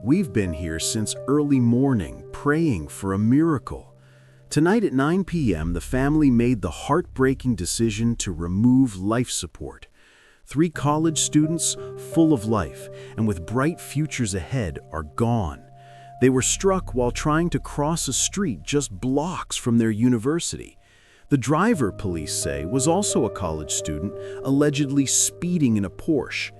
We've been here since early morning, praying for a miracle. Tonight at 9 p.m., the family made the heartbreaking decision to remove life support. 3 college students, full of life and with bright futures ahead, are gone. They were struck while trying to cross a street just blocks from their university. The driver, police say, was also a college student, allegedly speeding in a Porsche.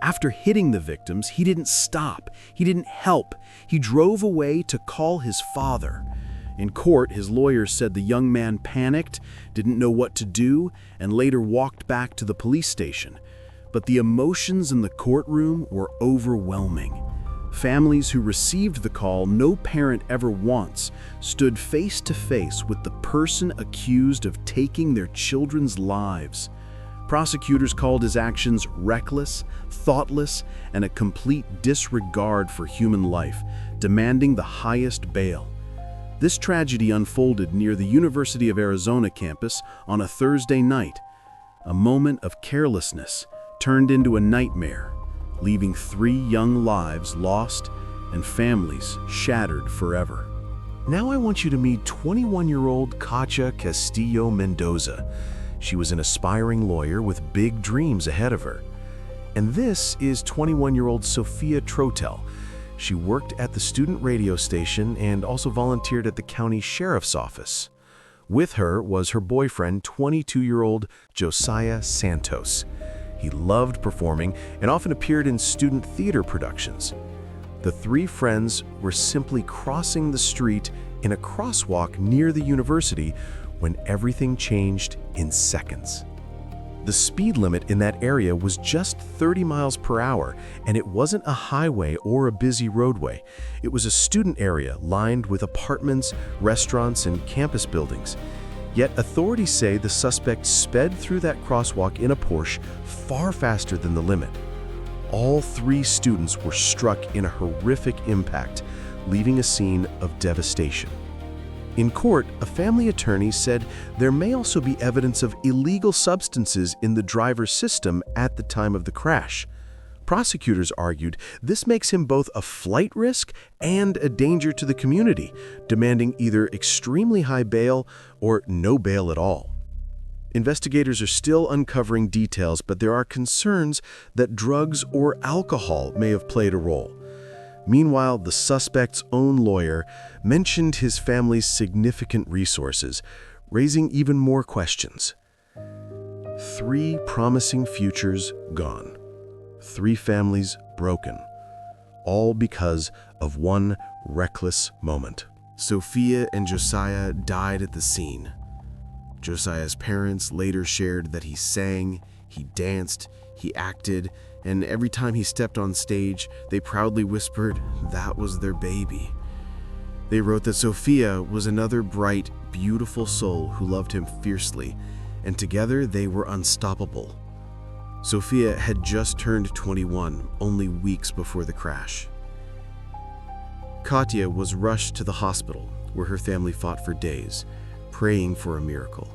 After hitting the victims, he didn't stop. He didn't help. He drove away to call his father. In court, his lawyers said the young man panicked, didn't know what to do, and later walked back to the police station. But the emotions in the courtroom were overwhelming. Families who received the call no parent ever wants stood face to face with the person accused of taking their children's lives. Prosecutors called his actions reckless, thoughtless, and a complete disregard for human life, demanding the highest bail. This tragedy unfolded near the University of Arizona campus on a Thursday night. A moment of carelessness turned into a nightmare, leaving 3 young lives lost and families shattered forever. Now I want you to meet 21-year-old Katya Castillo Mendoza. She was an aspiring lawyer with big dreams ahead of her. And this is 21-year-old Sophia Trotel. She worked at the student radio station and also volunteered at the county sheriff's office. With her was her boyfriend, 22-year-old Josiah Santos. He loved performing and often appeared in student theater productions. The 3 friends were simply crossing the street in a crosswalk near the university when everything changed in seconds. The speed limit in that area was just 30 miles per hour, and it wasn't a highway or a busy roadway. It was a student area lined with apartments, restaurants, and campus buildings. Yet authorities say the suspect sped through that crosswalk in a Porsche far faster than the limit. All 3 students were struck in a horrific impact, leaving a scene of devastation. In court, a family attorney said there may also be evidence of illegal substances in the driver's system at the time of the crash. Prosecutors argued this makes him both a flight risk and a danger to the community, demanding either extremely high bail or no bail at all. Investigators are still uncovering details, but there are concerns that drugs or alcohol may have played a role. Meanwhile, the suspect's own lawyer mentioned his family's significant resources, raising even more questions. 3 promising futures gone. 3 families broken. All because of one reckless moment. Sophia and Josiah died at the scene. Josiah's parents later shared that he sang, he danced, he acted, and every time he stepped on stage, they proudly whispered that was their baby. They wrote that Sophia was another bright, beautiful soul who loved him fiercely, and together they were unstoppable. Sophia had just turned 21, only weeks before the crash. Katya was rushed to the hospital, where her family fought for days, praying for a miracle.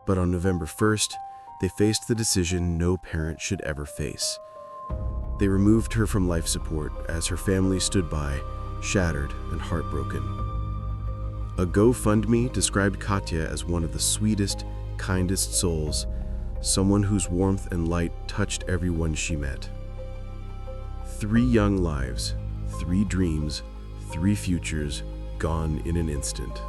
But on November 1st, they faced the decision no parent should ever face. They removed her from life support as her family stood by, shattered and heartbroken. A GoFundMe described Katya as one of the sweetest, kindest souls, someone whose warmth and light touched everyone she met. 3 young lives, 3 dreams, 3 futures, gone in an instant.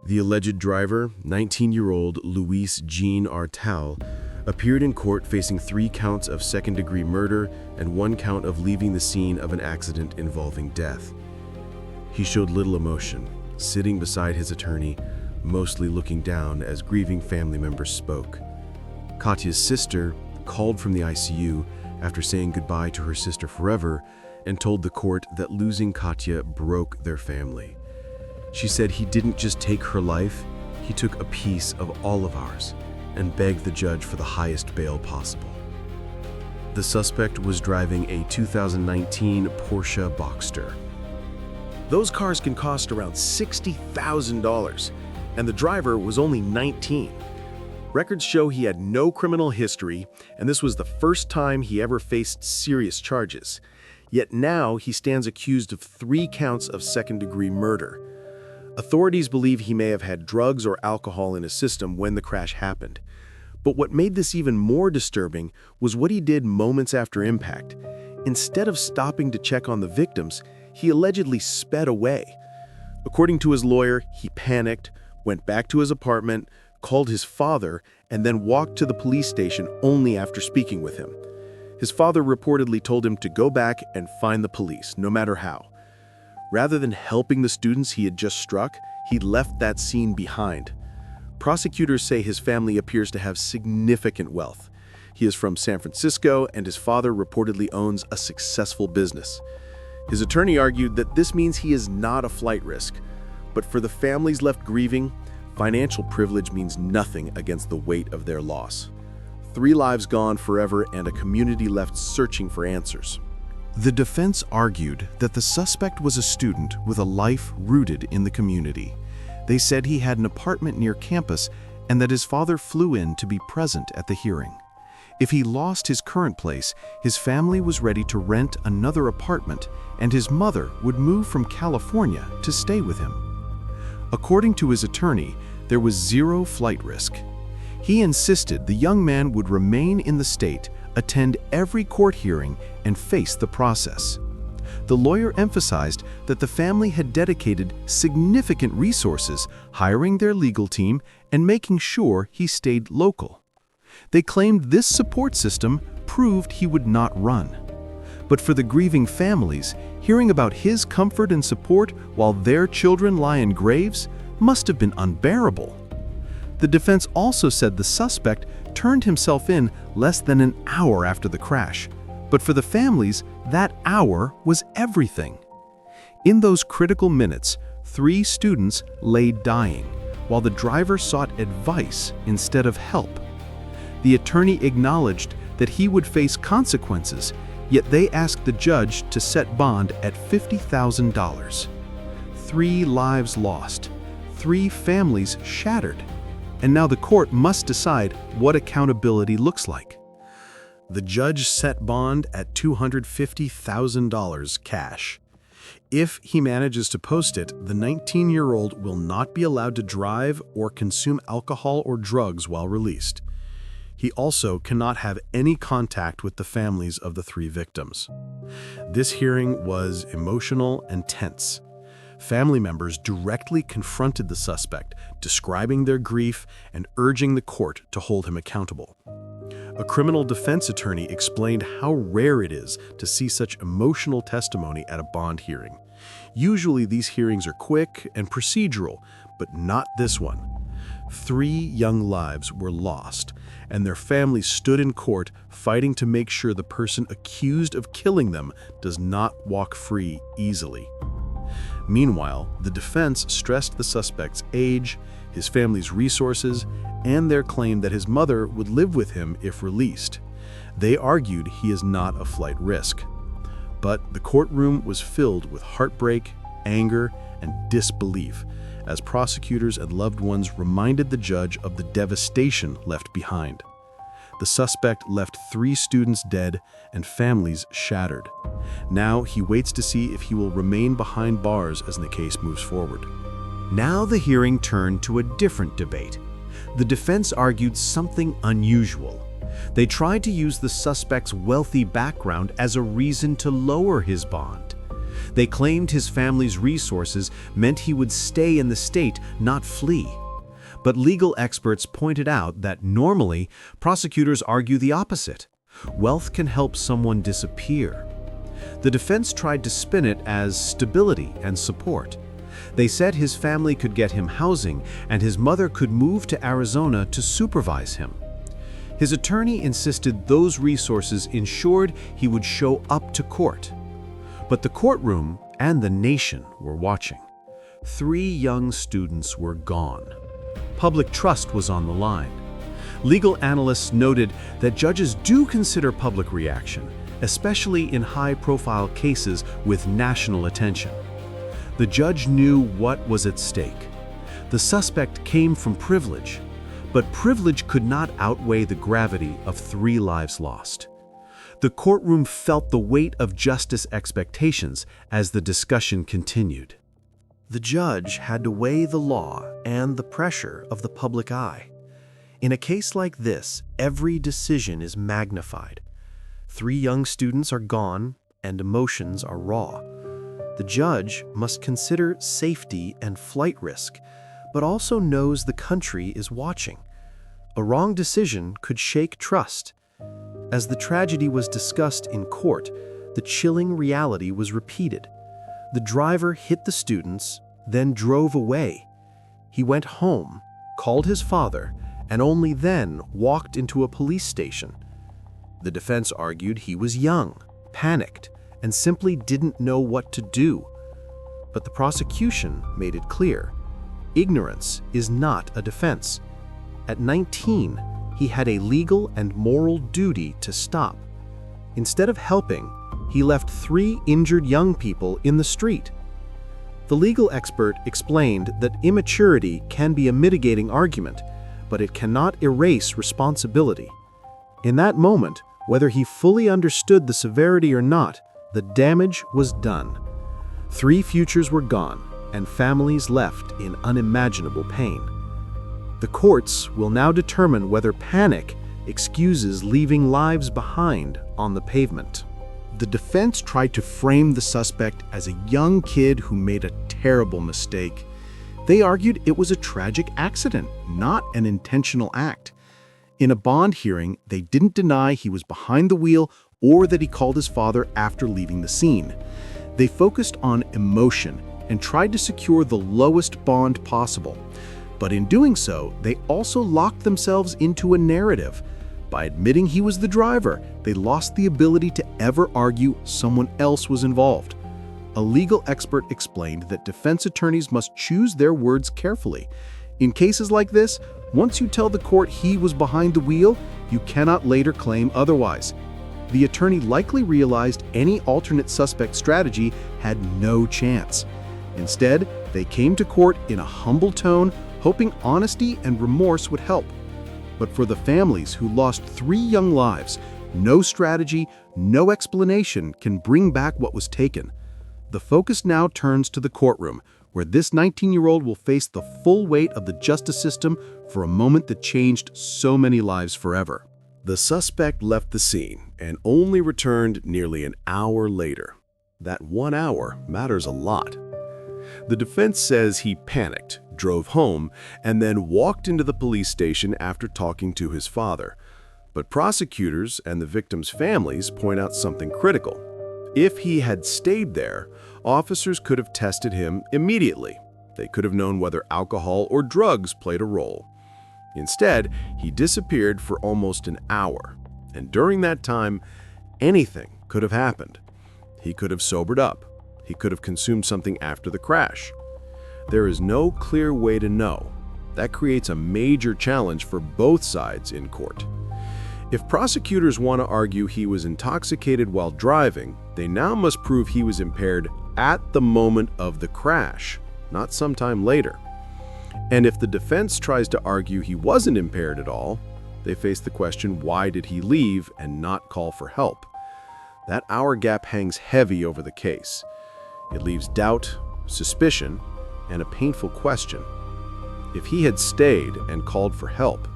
The alleged driver, 19-year-old Luis Jean Artal, appeared in court facing 3 counts of second-degree murder and 1 count of leaving the scene of an accident involving death. He showed little emotion, sitting beside his attorney, mostly looking down as grieving family members spoke. Katya's sister called from the ICU after saying goodbye to her sister forever and told the court that losing Katya broke their family. She said he didn't just take her life, he took a piece of all of ours and begged the judge for the highest bail possible. The suspect was driving a 2019 Porsche Boxster. Those cars can cost around $60,000, and the driver was only 19. Records show he had no criminal history, and this was the first time he ever faced serious charges. Yet now he stands accused of 3 counts of second-degree murder. Authorities believe he may have had drugs or alcohol in his system when the crash happened. But what made this even more disturbing was what he did moments after impact. Instead of stopping to check on the victims, he allegedly sped away. According to his lawyer, he panicked, went back to his apartment, called his father, and then walked to the police station only after speaking with him. His father reportedly told him to go back and find the police, no matter how. Rather than helping the students he had just struck, he left that scene behind. Prosecutors say his family appears to have significant wealth. He is from San Francisco, and his father reportedly owns a successful business. His attorney argued that this means he is not a flight risk. But for the families left grieving, financial privilege means nothing against the weight of their loss. 3 lives gone forever and a community left searching for answers. The defense argued that the suspect was a student with a life rooted in the community. They said he had an apartment near campus and that his father flew in to be present at the hearing. If he lost his current place, his family was ready to rent another apartment, and his mother would move from California to stay with him. According to his attorney, there was 0 flight risk. He insisted the young man would remain in the state, attend every court hearing, and face the process. The lawyer emphasized that the family had dedicated significant resources hiring their legal team and making sure he stayed local. They claimed this support system proved he would not run. But for the grieving families, hearing about his comfort and support while their children lie in graves must have been unbearable. The defense also said the suspect turned himself in less than an hour after the crash. But for the families, that hour was everything. In those critical minutes, 3 students lay dying, while the driver sought advice instead of help. The attorney acknowledged that he would face consequences, yet they asked the judge to set bond at $50,000. 3 lives lost, 3 families shattered, and now the court must decide what accountability looks like. The judge set bond at $250,000 cash. If he manages to post it, the 19-year-old will not be allowed to drive or consume alcohol or drugs while released. He also cannot have any contact with the families of the 3 victims. This hearing was emotional and tense. Family members directly confronted the suspect, describing their grief and urging the court to hold him accountable. A criminal defense attorney explained how rare it is to see such emotional testimony at a bond hearing. Usually these hearings are quick and procedural, but not this one. 3 young lives were lost, and their families stood in court fighting to make sure the person accused of killing them does not walk free easily. Meanwhile, the defense stressed the suspect's age, his family's resources, and their claim that his mother would live with him if released. They argued he is not a flight risk. But the courtroom was filled with heartbreak, anger, and disbelief as prosecutors and loved ones reminded the judge of the devastation left behind. The suspect left 3 students dead and families shattered. Now he waits to see if he will remain behind bars as the case moves forward. Now the hearing turned to a different debate. The defense argued something unusual. They tried to use the suspect's wealthy background as a reason to lower his bond. They claimed his family's resources meant he would stay in the state, not flee. But legal experts pointed out that normally, prosecutors argue the opposite. Wealth can help someone disappear. The defense tried to spin it as stability and support. They said his family could get him housing and his mother could move to Arizona to supervise him. His attorney insisted those resources ensured he would show up to court. But the courtroom and the nation were watching. 3 young students were gone. Public trust was on the line. Legal analysts noted that judges do consider public reaction, especially in high-profile cases with national attention. The judge knew what was at stake. The suspect came from privilege, but privilege could not outweigh the gravity of 3 lives lost. The courtroom felt the weight of justice expectations as the discussion continued. The judge had to weigh the law and the pressure of the public eye. In a case like this, every decision is magnified. 3 young students are gone, and emotions are raw. The judge must consider safety and flight risk, but also knows the country is watching. A wrong decision could shake trust. As the tragedy was discussed in court, the chilling reality was repeated. The driver hit the students, then drove away. He went home, called his father, and only then walked into a police station. The defense argued he was young, panicked, and simply didn't know what to do. But the prosecution made it clear: ignorance is not a defense. At 19, he had a legal and moral duty to stop. Instead of helping, he left 3 injured young people in the street. The legal expert explained that immaturity can be a mitigating argument, but it cannot erase responsibility. In that moment, whether he fully understood the severity or not, the damage was done. 3 futures were gone, and families left in unimaginable pain. The courts will now determine whether panic excuses leaving lives behind on the pavement. The defense tried to frame the suspect as a young kid who made a terrible mistake. They argued it was a tragic accident, not an intentional act. In a bond hearing, they didn't deny he was behind the wheel or that he called his father after leaving the scene. They focused on emotion and tried to secure the lowest bond possible. But in doing so, they also locked themselves into a narrative. By admitting he was the driver, they lost the ability to ever argue someone else was involved. A legal expert explained that defense attorneys must choose their words carefully. In cases like this, once you tell the court he was behind the wheel, you cannot later claim otherwise. The attorney likely realized any alternate suspect strategy had no chance. Instead, they came to court in a humble tone, hoping honesty and remorse would help. But for the families who lost 3 young lives, no strategy, no explanation can bring back what was taken. The focus now turns to the courtroom, where this 19-year-old will face the full weight of the justice system for a moment that changed so many lives forever. The suspect left the scene and only returned nearly an hour later. That 1 hour matters a lot. The defense says he panicked, drove home, and then walked into the police station after talking to his father. But prosecutors and the victims' families point out something critical. If he had stayed there, officers could have tested him immediately. They could have known whether alcohol or drugs played a role. Instead, he disappeared for almost an hour, and during that time, anything could have happened. He could have sobered up. He could have consumed something after the crash. There is no clear way to know. That creates a major challenge for both sides in court. If prosecutors want to argue he was intoxicated while driving, they now must prove he was impaired at the moment of the crash, not sometime later. And if the defense tries to argue he wasn't impaired at all, they face the question, why did he leave and not call for help? That hour gap hangs heavy over the case. It leaves doubt, suspicion, and a painful question. If he had stayed and called for help,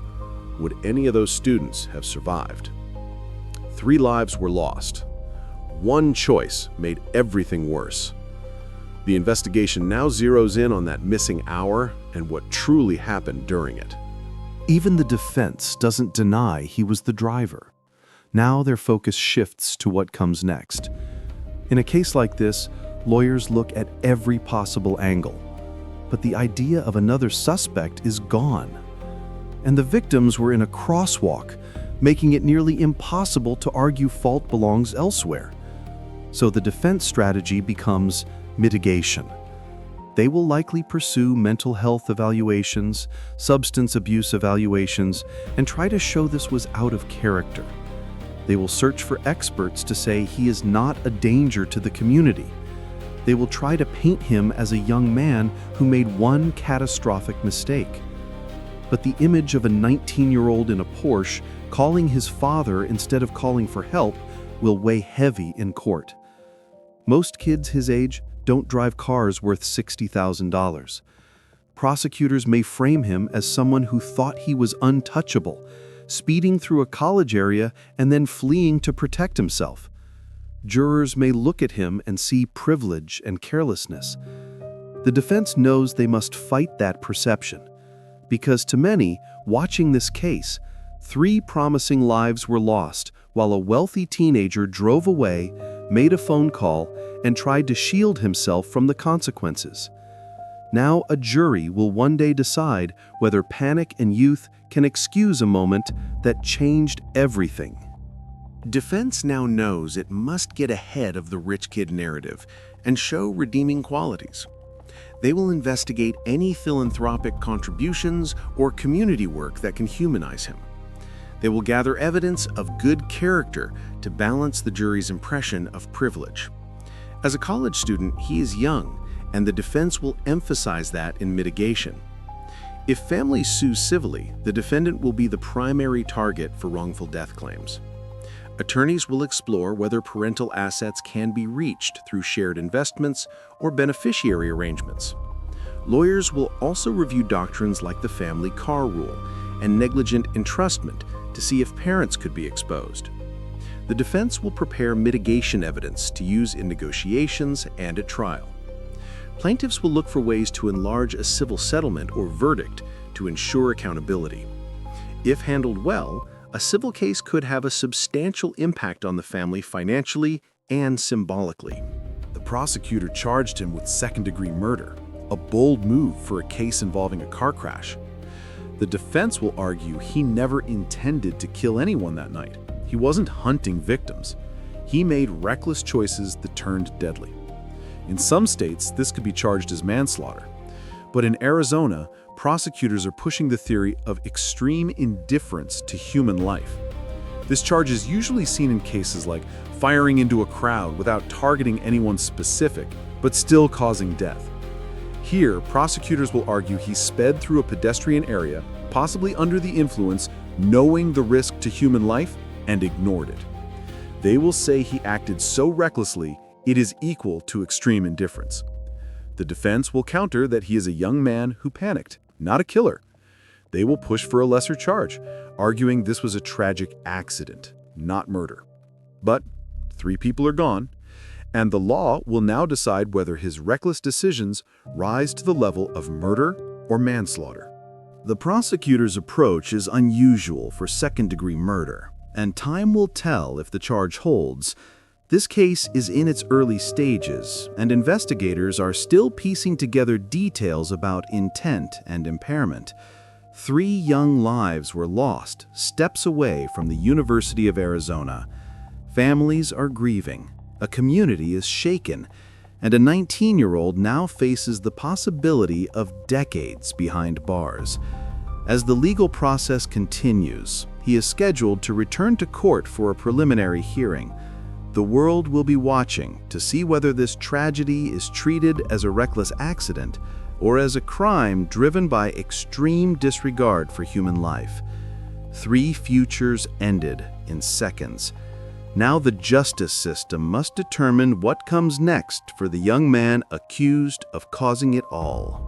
would any of those students have survived? 3 lives were lost. One choice made everything worse. The investigation now zeroes in on that missing hour and what truly happened during it. Even the defense doesn't deny he was the driver. Now their focus shifts to what comes next. In a case like this, lawyers look at every possible angle. But the idea of another suspect is gone. And the victims were in a crosswalk, making it nearly impossible to argue fault belongs elsewhere. So the defense strategy becomes mitigation. They will likely pursue mental health evaluations, substance abuse evaluations, and try to show this was out of character. They will search for experts to say he is not a danger to the community. They will try to paint him as a young man who made one catastrophic mistake. But the image of a 19-year-old in a Porsche calling his father instead of calling for help will weigh heavy in court. Most kids his age don't drive cars worth $60,000. Prosecutors may frame him as someone who thought he was untouchable, speeding through a college area and then fleeing to protect himself. Jurors may look at him and see privilege and carelessness. The defense knows they must fight that perception, because to many, watching this case, 3 promising lives were lost while a wealthy teenager drove away, made a phone call, and tried to shield himself from the consequences. Now a jury will one day decide whether panic and youth can excuse a moment that changed everything. Defense now knows it must get ahead of the rich kid narrative and show redeeming qualities. They will investigate any philanthropic contributions or community work that can humanize him. They will gather evidence of good character to balance the jury's impression of privilege. As a college student, he is young, and the defense will emphasize that in mitigation. If families sue civilly, the defendant will be the primary target for wrongful death claims. Attorneys will explore whether parental assets can be reached through shared investments or beneficiary arrangements. Lawyers will also review doctrines like the family car rule and negligent entrustment to see if parents could be exposed. The defense will prepare mitigation evidence to use in negotiations and at trial. Plaintiffs will look for ways to enlarge a civil settlement or verdict to ensure accountability. If handled well, a civil case could have a substantial impact on the family financially and symbolically. The prosecutor charged him with second-degree murder, a bold move for a case involving a car crash. The defense will argue he never intended to kill anyone that night. He wasn't hunting victims. He made reckless choices that turned deadly. In some states, this could be charged as manslaughter. But in Arizona, prosecutors are pushing the theory of extreme indifference to human life. This charge is usually seen in cases like firing into a crowd without targeting anyone specific, but still causing death. Here, prosecutors will argue he sped through a pedestrian area, possibly under the influence, knowing the risk to human life, and ignored it. They will say he acted so recklessly, it is equal to extreme indifference. The defense will counter that he is a young man who panicked, not a killer. They will push for a lesser charge, arguing this was a tragic accident, not murder. But 3 people are gone, and the law will now decide whether his reckless decisions rise to the level of murder or manslaughter. The prosecutor's approach is unusual for second-degree murder, and time will tell if the charge holds. This case is in its early stages, and investigators are still piecing together details about intent and impairment. 3 young lives were lost, steps away from the University of Arizona. Families are grieving, a community is shaken, and a 19-year-old now faces the possibility of decades behind bars. As the legal process continues, he is scheduled to return to court for a preliminary hearing. The world will be watching to see whether this tragedy is treated as a reckless accident or as a crime driven by extreme disregard for human life. 3 futures ended in seconds. Now the justice system must determine what comes next for the young man accused of causing it all.